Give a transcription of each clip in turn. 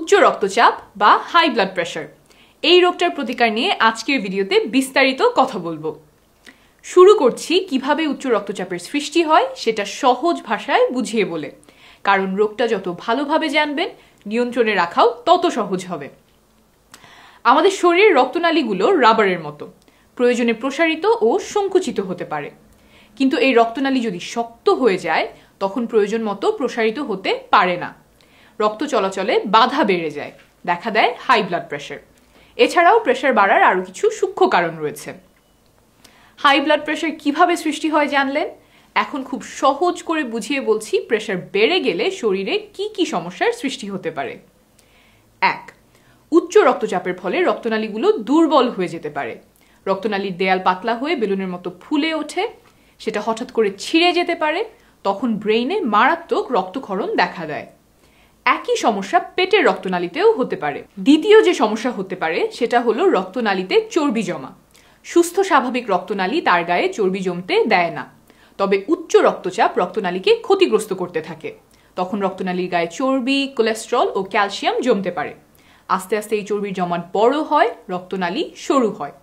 উচ্চ রক্তচাপ বা হাই ব্লাড প্রেশার এই রোগটার প্রতিকার নিয়ে আজকের ভিডিওতে বিস্তারিত কথা বলবো। শুরু করছি কিভাবে উচ্চ রক্তচাপের সৃষ্টি হয় সেটা সহজ ভাষায় বুঝিয়ে বলে, কারণ রোগটা যত ভালোভাবে জানবেন নিয়ন্ত্রণে রাখাও তত সহজ হবে। আমাদের শরীরের রক্তনালীগুলো রাবারের মতো, প্রয়োজনে প্রসারিত ও সংকুচিত হতে পারে, কিন্তু এই রক্তনালী যদি শক্ত হয়ে যায় তখন প্রয়োজন মতো প্রসারিত হতে পারে না। রক্ত চলাচলে বাধা বেড়ে যায়, দেখা দেয় হাই ব্লাড প্রেশার। এছাড়াও প্রেশার বাড়ার আরও কিছু সূক্ষ্ম কারণ রয়েছে। হাই ব্লাড প্রেশার কিভাবে সৃষ্টি হয় জানলেন, এখন খুব সহজ করে বুঝিয়ে বলছি প্রেশার বেড়ে গেলে শরীরে কি কি সমস্যার সৃষ্টি হতে পারে। 1. উচ্চ রক্তচাপের ফলে রক্তনালীগুলো দুর্বল হয়ে যেতে পারে। রক্তনালীর দেয়াল পাতলা হয়ে বেলুনের মতো ফুলে ওঠে, সেটা হঠাৎ করে ছিঁড়ে যেতে পারে, তখন ব্রেইনে মারাত্মক রক্তক্ষরণ দেখা দেয়। একই সমস্যা পেটের রক্তনালীতেও হতে পারে। দ্বিতীয় যে সমস্যা হতে পারে সেটা হলো রক্তনালীতে চর্বি জমা। সুস্থ স্বাভাবিক রক্তনালী তার গায়ে চর্বি জমতে দেয় না, তবে উচ্চ রক্তচাপ রক্তনালীকে ক্ষতিগ্রস্ত করতে থাকে। তখন রক্তনালীর গায়ে চর্বি, কোলেস্টেরল ও ক্যালসিয়াম জমতে পারে। আস্তে আস্তে এই চর্বির জমাট বড় হয়, রক্তনালী সরু হয়।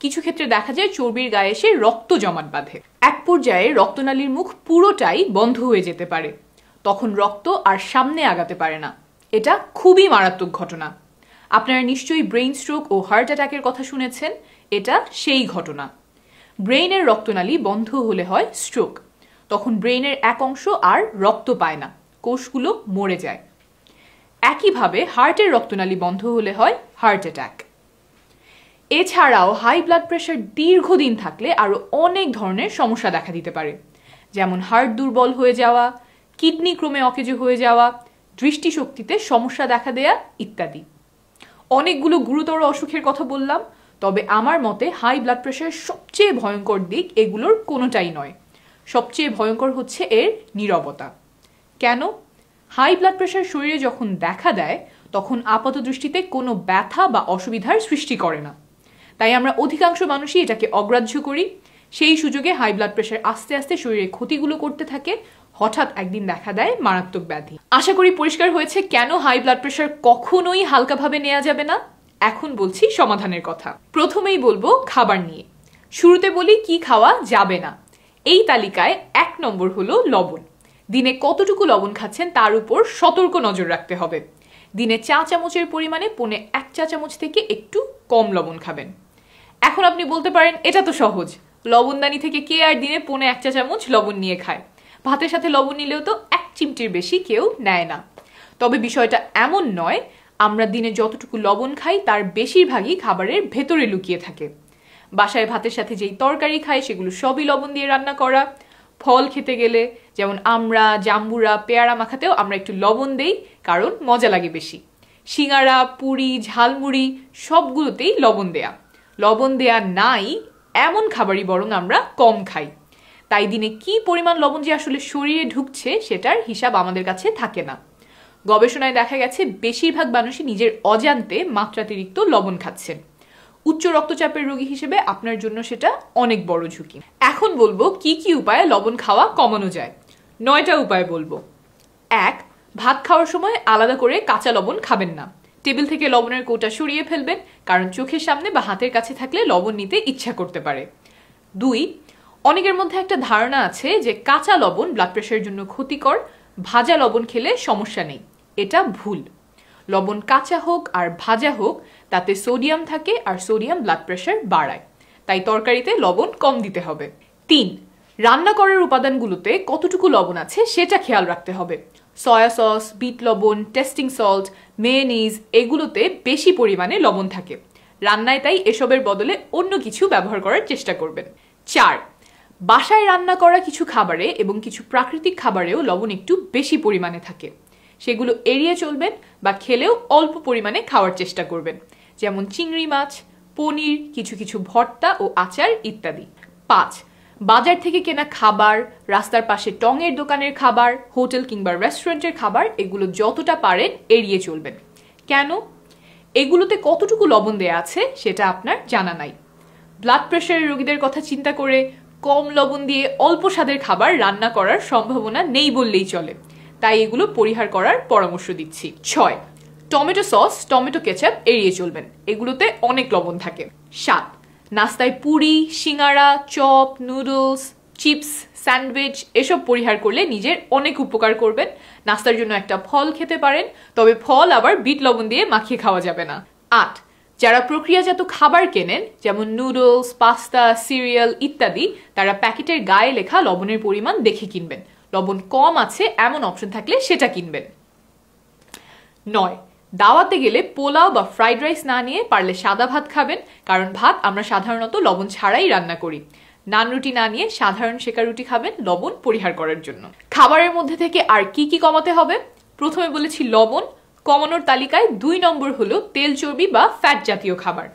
কিছু ক্ষেত্রে দেখা যায় চর্বির গায়ে এসে রক্ত জমাট বাঁধে। এক পর্যায়ে রক্তনালীর মুখ পুরোটাই বন্ধ হয়ে যেতে পারে, তখন রক্ত আর সামনে আগাতে পারে না। এটা খুবই মারাত্মক ঘটনা। আপনারা নিশ্চয়ই ব্রেইন স্ট্রোক ও হার্ট অ্যাটাকের কথা শুনেছেন, এটা সেই ঘটনা। ব্রেইনের রক্তনালী বন্ধ হলে হয় স্ট্রোক। তখন ব্রেইনের এক অংশ আর রক্ত পায় না, কোষগুলো মরে যায়। একইভাবে হার্টের রক্তনালী বন্ধ হলে হয় হার্ট অ্যাটাক। এছাড়াও হাই ব্লাড প্রেশার দীর্ঘদিন থাকলে আরো অনেক ধরনের সমস্যা দেখা দিতে পারে, যেমন হার্ট দুর্বল হয়ে যাওয়া, কিডনি ক্রমে অকেজো হয়ে যাওয়া, দৃষ্টিশক্তিতে সমস্যা দেখা দেয়া ইত্যাদি। অনেকগুলো গুরুতর অসুখের কথা বললাম, তবে আমার মতে হাই ব্লাড প্রেশারের সবচেয়ে ভয়ঙ্কর দিক এগুলোর কোনোটাই নয়। সবচেয়ে ভয়ঙ্কর হচ্ছে এর নীরবতা। কেন? হাই ব্লাড প্রেশার শরীরে যখন দেখা দেয় তখন আপাত দৃষ্টিতে কোনো ব্যথা বা অসুবিধার সৃষ্টি করে না, তাই আমরা অধিকাংশ মানুষই এটাকে অগ্রাহ্য করি। সেই সুযোগে হাই ব্লাড প্রেশার আস্তে আস্তে শরীরে ক্ষতিগুলো করতে থাকে, হঠাৎ একদিন দেখা দেয় মারাত্মক ব্যাধি। আশা করি পরিষ্কার হয়েছে কেন হাই ব্লাড প্রেশার কখনোই হালকাভাবে নেওয়া যাবে না। এখন বলছি সমাধানের কথা। প্রথমেই বলবো খাবার নিয়ে। শুরুতে বলি কি খাওয়া যাবে না। এই তালিকায় 1 নম্বর হলো লবণ। দিনে কতটুকু লবণ খাচ্ছেন তার উপর সতর্ক নজর রাখতে হবে। দিনে 4 চামচের পরিমাণে 1.5 চা চামচ থেকে একটু কম লবণ খাবেন। এখন আপনি বলতে পারেন এটা তো সহজ, লবণদানি থেকে কে আর দিনে 1.5 চা চামচ লবণ নিয়ে খায়? ভাতের সাথে লবণ নিলেও তো 1 চিমটির বেশি কেউ নেয় না। তবে বিষয়টা এমন নয়, আমরা দিনে যতটুকু লবণ খাই তার বেশিরভাগই খাবারের ভেতরে লুকিয়ে থাকে। বাসায় ভাতের সাথে যেই তরকারি খাই সেগুলো সবই লবণ দিয়ে রান্না করা। ফল খেতে গেলে যেমন আমরা, জাম্বুরা, পেয়ারা মাখাতেও আমরা একটু লবণ দেই, কারণ মজা লাগে বেশি। সিঙ্গারা, পুরি, ঝালমুড়ি সবগুলোতেই লবণ দেয়া। লবণ দেয়া নাই এমন খাবারই বরং আমরা কম খাই। তাই দিনে কি পরিমাণ লবণ যে আসলে শরীরে ঢুকছে সেটার হিসাব আমাদের কাছে থাকে না। গবেষণায় দেখা গেছে বেশিরভাগ মানুষই নিজের অজান্তে মাত্রাতিরিক্ত লবণ খাচ্ছেন। উচ্চ রক্তচাপের রোগী হিসেবে আপনার জন্য সেটা অনেক বড় ঝুঁকি। এখন বলবো কি কি উপায়ে লবণ খাওয়া কমানো যায়। 9টা উপায় বলবো। 1. ভাত খাওয়ার সময় আলাদা করে কাঁচা লবণ খাবেন না। টেবিল থেকে লবণের কৌটা সরিয়ে ফেলবেন, কারণ চোখের সামনে বা হাতের কাছে থাকলে লবণ নিতে ইচ্ছা করতে পারে। 2. অনেকের মধ্যে একটা ধারণা আছে যে কাঁচা লবণ ব্লাড প্রেশারের জন্য ক্ষতিকর, ভাজা লবণ খেলে সমস্যা নেই। এটা ভুল। লবণ কাঁচা হোক আর ভাজা হোক তাতে সোডিয়াম থাকে, আর সোডিয়াম ব্লাড প্রেশার বাড়ায়, তাই তরকারিতে লবণ কম দিতে হবে। 3. রান্না করার উপাদানগুলোতে কতটুকু লবণ আছে সেটা খেয়াল রাখতে হবে। সয়া সস, বিট লবণ, টেস্টিং সল্ট, মেয়োনিজ এগুলোতে বেশি পরিমাণে লবণ থাকে রান্নায়, তাই এসবের বদলে অন্য কিছু ব্যবহার করার চেষ্টা করবেন। 4. বাসায় রান্না করা কিছু খাবারে এবং কিছু প্রাকৃতিক খাবারেও লবণ একটু বেশি পরিমাণে থাকে, সেগুলো এড়িয়ে চলবেন বা খেলেও অল্প পরিমাণে খাওয়ার চেষ্টা করবেন, যেমন চিংড়ি মাছ, পনির, কিছু কিছু ভর্তা ও আচার ইত্যাদি। 5. বাজার থেকে কেনা খাবার, রাস্তার পাশে টঙের দোকানের খাবার, হোটেল কিংবা রেস্টুরেন্টের খাবার এগুলো যতটা পারেন এড়িয়ে চলবেন। কেন? এগুলোতে কতটুকু লবণ দেয়া আছে সেটা আপনার জানা নাই। ব্লাড প্রেশারের রোগীদের কথা চিন্তা করে কম লবণ দিয়ে অল্প স্বাদের খাবার রান্না করার সম্ভাবনা নেই বললেই চলে, তাই এগুলো পরিহার করার পরামর্শ দিচ্ছি। 6. টমেটো সস, টমেটো কেচাপ এড়িয়ে চলবেন, এগুলোতে অনেক লবণ থাকে। 7, নাস্তায় পুরি, সিঙ্গারা, চপ, নুডলস, চিপস, স্যান্ডউইচ এসব পরিহার করলে নিজের অনেক উপকার করবেন। নাস্তার জন্য একটা ফল খেতে পারেন, তবে ফল আবার বিট লবণ দিয়ে মাখিয়ে খাওয়া যাবে না। 8, যারা প্রক্রিয়াজাত খাবার কেনেন যেমন নুডলস, পাস্তা, সিরিয়াল ইত্যাদি, তারা প্যাকেটের গায়ে লেখা লবণের পরিমাণ দেখে কিনবেন। লবণ কম আছে এমন অপশন থাকলে সেটা কিনবেন। 9, দাওয়াতে গেলে পোলাও বা ফ্রাইড রাইস না নিয়ে পারলে সাদা ভাত খাবেন, কারণ ভাত আমরা সাধারণত লবণ ছাড়াই রান্না করি। নান রুটি না নিয়ে সাধারণ সেকা রুটি খাবেন লবণ পরিহার করার জন্য। খাবারের মধ্যে থেকে আর কি কি কমাতে হবে? প্রথমে বলেছি লবণ। কমানোর তালিকায় 2 নম্বর হলো তেল, চর্বি বা ফ্যাট জাতীয় খাবার।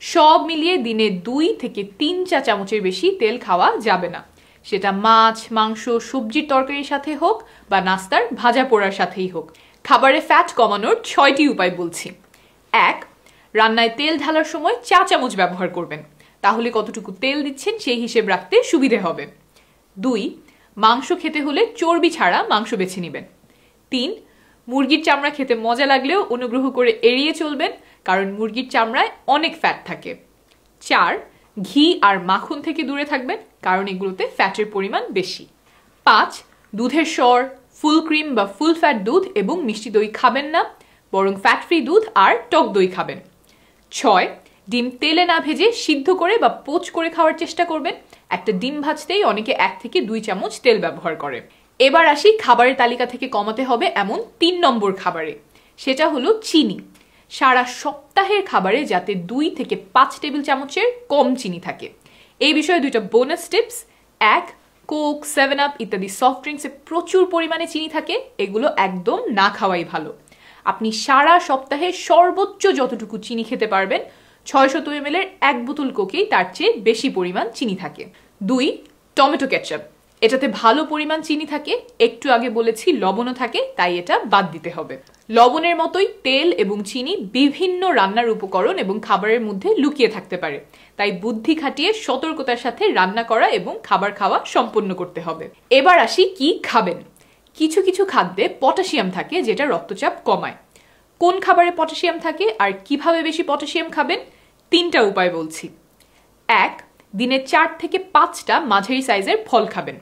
সব মিলিয়ে দিনে 2 থেকে 3 চা চামচের বেশি তেল খাওয়া যাবে না, সেটা মাছ, মাংস, সবজির তরকারির সাথে হোক বা নাস্তার ভাজা পোড়ার সাথেই হোক। খাবারে ফ্যাট কমানোর 6টি উপায় বলছি। 1, রান্নায় তেল ঢালার সময় চা চামচ ব্যবহার করবেন, তাহলে কতটুকু তেল দিচ্ছেন সেই হিসেব রাখতে সুবিধে হবে। 2, মাংস খেতে হলে চর্বি ছাড়া মাংস বেছে নেবেন। 3, মুরগির চামড়া খেতে মজা লাগলেও অনুগ্রহ করে এড়িয়ে চলবেন, কারণ মুরগির চামড়ায় অনেক ফ্যাট থাকে। 4, ঘি আর মাখন থেকে দূরে থাকবেন, কারণ এগুলোতে ফ্যাটের পরিমাণ বেশি। 5, দুধের স্বর, ফুল ক্রিম বা ফুল ফ্যাট দুধ এবং মিষ্টি দই খাবেন না, বরং ফ্যাট ফ্রি দুধ আর টক দই খাবেন। 6, ডিম তেলে না ভেজে সিদ্ধ করে বা পোচ করে খাওয়ার চেষ্টা করবেন। একটা ডিম ভাজতেই অনেকে 1 থেকে 2 চামচ তেল ব্যবহার করে। এবার আসি খাবারের তালিকা থেকে কমাতে হবে এমন 3 নম্বর খাবারে, সেটা হলো চিনি। সারা সপ্তাহের খাবারে যাতে 2 থেকে 5 টেবিল চামচের কম চিনি থাকে। এই বিষয়ে 2টা বোনাস টিপস। 1, কোক, 7 আপ ইত্যাদি সফট ড্রিঙ্কসে প্রচুর পরিমাণে চিনি থাকে, এগুলো একদম না খাওয়াই ভালো। আপনি সারা সপ্তাহে সর্বোচ্চ যতটুকু চিনি খেতে পারবেন, 600 ml 1 বোতল কোকেই তার চেয়ে বেশি পরিমাণ চিনি থাকে। 2, টমেটো কেচাপ, এটাতে ভালো পরিমাণ চিনি থাকে, একটু আগে বলেছি লবণও থাকে, তাই এটা বাদ দিতে হবে। লবণের মতোই তেল এবং চিনি বিভিন্ন রান্নার উপকরণ এবং খাবারের মধ্যে লুকিয়ে থাকতে পারে, তাই বুদ্ধি খাটিয়ে সতর্কতার সাথে রান্না করা এবং খাবার খাওয়া সম্পন্ন করতে হবে। এবার আসি কি খাবেন। কিছু কিছু খাদ্যে পটাশিয়াম থাকে যেটা রক্তচাপ কমায়। কোন খাবারে পটাশিয়াম থাকে আর কিভাবে বেশি পটাশিয়াম খাবেন? 3টা উপায় বলছি। 1, দিনে 4 থেকে 5টা মাঝারি সাইজের ফল খাবেন।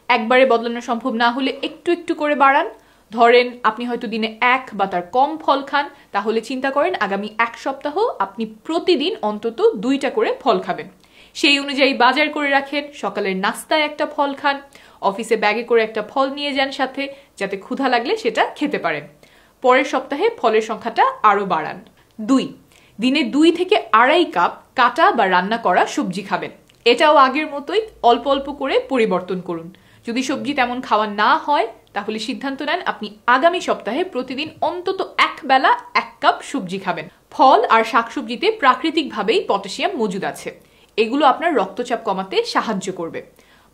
একবারে বদলানো সম্ভব না হলে একটু একটু করে বাড়ান। ধরেন আপনি হয়তো দিনে 1 বা তার কম ফল খান, তাহলে চিন্তা করেন আগামী 1 সপ্তাহ আপনি প্রতিদিন অন্তত 2টা করে ফল খাবেন। সেই অনুযায়ী বাজার করে রাখেন, সকালের নাস্তায় একটা ফল খান, অফিসে ব্যাগে করে একটা ফল নিয়ে যান সাথে, যাতে ক্ষুধা লাগলে সেটা খেতে পারেন। পরের সপ্তাহে ফলের সংখ্যাটা আরো বাড়ান। 2, দিনে 2 থেকে 2.5 কাপ কাটা বা রান্না করা সবজি খাবেন। এটাও আগের মতোই অল্প অল্প করে পরিবর্তন করুন। যদি সবজি তেমন খাওয়া না হয়, তাহলে সিদ্ধান্ত নেন আপনি আগামী সপ্তাহে প্রতিদিন অন্তত 1 বেলা 1 কাপ সবজি খাবেন। ফল আর শাকসবজিতে প্রাকৃতিকভাবেই পটাশিয়াম মজুদ আছে, এগুলো আপনার রক্তচাপ কমাতে সাহায্য করবে।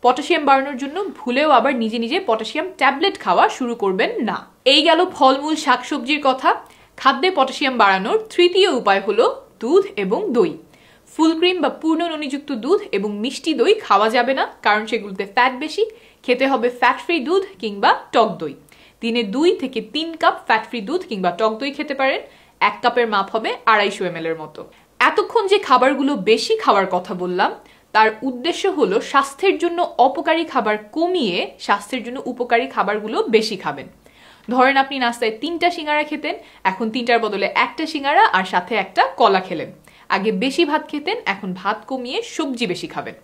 পটাশিয়াম বাড়ানোর জন্য ভুলেও আবার নিজে নিজে পটাশিয়াম ট্যাবলেট খাওয়া শুরু করবেন না। এই গেল ফলমূল, শাকসবজির কথা। খাদ্যে পটাশিয়াম বাড়ানোর 3য় উপায় হলো দুধ এবং দই। ফুল ক্রিম বা পূর্ণ ননিযুক্ত দুধ এবং মিষ্টি দই খাওয়া যাবে না, কারণ সেগুলোতে ফ্যাট বেশি। খেতে হবে ফ্যাট ফ্রি দুধ কিংবা টক দই। দিনে 2 থেকে 3 কাপ ফ্যাট ফ্রি দুধ কিংবা টক দই খেতে পারেন। 1 কাপের মাপ হবে 250 ml এর মতো। এতক্ষণ যে খাবারগুলো বেশি খাওয়ার কথা বললাম, তার উদ্দেশ্য হলো স্বাস্থ্যের জন্য অপকারী খাবার কমিয়ে স্বাস্থ্যের জন্য উপকারী খাবারগুলো বেশি খাবেন। ধরেন আপনি নাস্তায় 3টা সিঙ্গারা খেতেন, এখন 3টার বদলে 1টা সিঙ্গারা আর সাথে একটা কলা খেলেন। আগে বেশি ভাত খেতেন, এখন ভাত কমিয়ে সবজি বেশি খাবেন।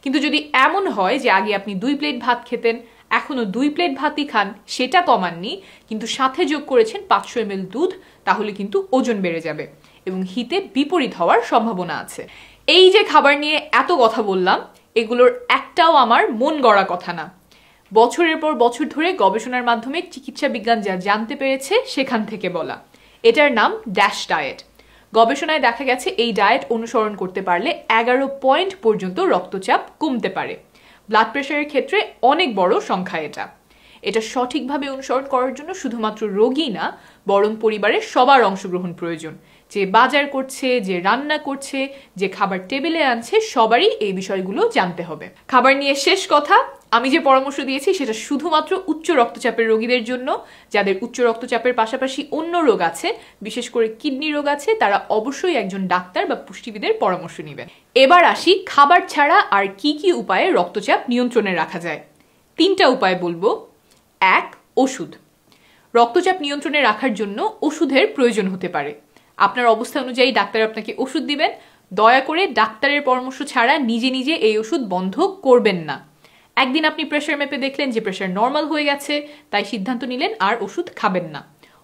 কিন্তু যদি এমন হয় যে আগে আপনি 2 প্লেট ভাত খেতেন, এখনো 2 প্লেট ভাতই খান, সেটা কমাননি, কিন্তু সাথে যোগ করেছেন 500 ml দুধ, তাহলে কিন্তু ওজন বেড়ে যাবে এবং হিতে বিপরীত হওয়ার সম্ভাবনা আছে। এই যে খাবার নিয়ে এত কথা বললাম, এগুলোর একটাও আমার মন গড়া কথা না। বছরের পর বছর ধরে গবেষণার মাধ্যমে চিকিৎসা বিজ্ঞান যা জানতে পেরেছে সেখান থেকে বলা। এটার নাম ড্যাশ ডায়েট। গবেষণায় দেখা গেছে এই ডায়েট অনুসরণ করতে পারলে 11 পয়েন্ট পর্যন্ত রক্তচাপ কমতে পারে। ব্লাড প্রেশারের ক্ষেত্রে অনেক বড় সংখ্যা এটা। এটা সঠিকভাবে অনুসরণ করার জন্য শুধুমাত্র রোগী না, বরং পরিবারের সবার অংশগ্রহণ প্রয়োজন। যে বাজার করছে, যে রান্না করছে, যে খাবার টেবিলে আনছে, সবারই এই বিষয়গুলো জানতে হবে। খাবার নিয়ে শেষ কথা, আমি যে পরামর্শ দিয়েছি সেটা শুধুমাত্র উচ্চ রক্তচাপের রোগীদের জন্য। যাদের উচ্চ রক্তচাপের পাশাপাশি অন্য রোগ আছে, বিশেষ করে কিডনি রোগ আছে, তারা অবশ্যই একজন ডাক্তার বা পুষ্টিবিদের পরামর্শ নেবেন। এবার আসি খাবার ছাড়া আর কি কি উপায়ে রক্তচাপ নিয়ন্ত্রণে রাখা যায়। 3টা উপায় বলবো। 1, ওষুধ। রক্তচাপ নিয়ন্ত্রণে রাখার জন্য ওষুধের প্রয়োজন হতে পারে। আপনার অবস্থা অনুযায়ী ডাক্তার আপনাকে ওষুধ দিবেন। দয়া করে ডাক্তারের পরামর্শ ছাড়া নিজে নিজে এই ওষুধ বন্ধ করবেন না। একদিন আপনি প্রেশার মেপে দেখলেন যে প্রেশার নর্মাল হয়ে গেছে, তাই সিদ্ধান্ত নিলেন আর ওষুধ খাবেন না।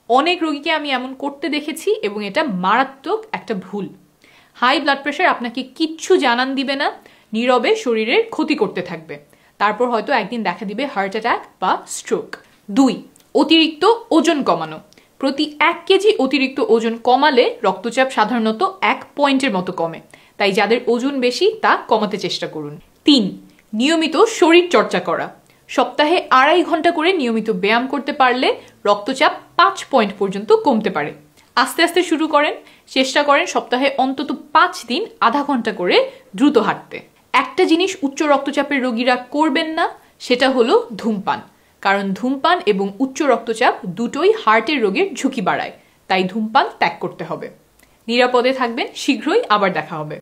অনেক রোগীকে আমি এমন করতে দেখেছি এবং এটা মারাত্মক একটা ভুল। হাই ব্লাড প্রেশার আপনাকে কিচ্ছু জানান দিবে না, নীরবে শরীরের ক্ষতি করতে থাকবে। তারপর হয়তো একদিন দেখা দিবে হার্ট অ্যাটাক বা স্ট্রোক। 2, অতিরিক্ত ওজন কমানো। প্রতি 1 কেজি অতিরিক্ত ওজন কমালে রক্তচাপ সাধারণত 1 পয়েন্টের মতো কমে, তাই যাদের ওজন বেশি তা কমাতে চেষ্টা করুন। 3, নিয়মিত শরীর চর্চা করা। সপ্তাহে 2.5 ঘন্টা করে নিয়মিত ব্যায়াম করতে পারলে রক্তচাপ 5 পয়েন্ট পর্যন্ত কমতে পারে। আস্তে আস্তে শুরু করেন, চেষ্টা করেন সপ্তাহে অন্তত 5 দিন আধা ঘন্টা করে দ্রুত হাঁটতে। একটা জিনিস উচ্চ রক্তচাপের রোগীরা করবেন না, সেটা হলো ধূমপান। কারণ ধূমপান এবং উচ্চ রক্তচাপ দুটোই হার্টের রোগের ঝুঁকি বাড়ায়, তাই ধূমপান ত্যাগ করতে হবে। নিরাপদে থাকবেন, শীঘ্রই আবার দেখা হবে।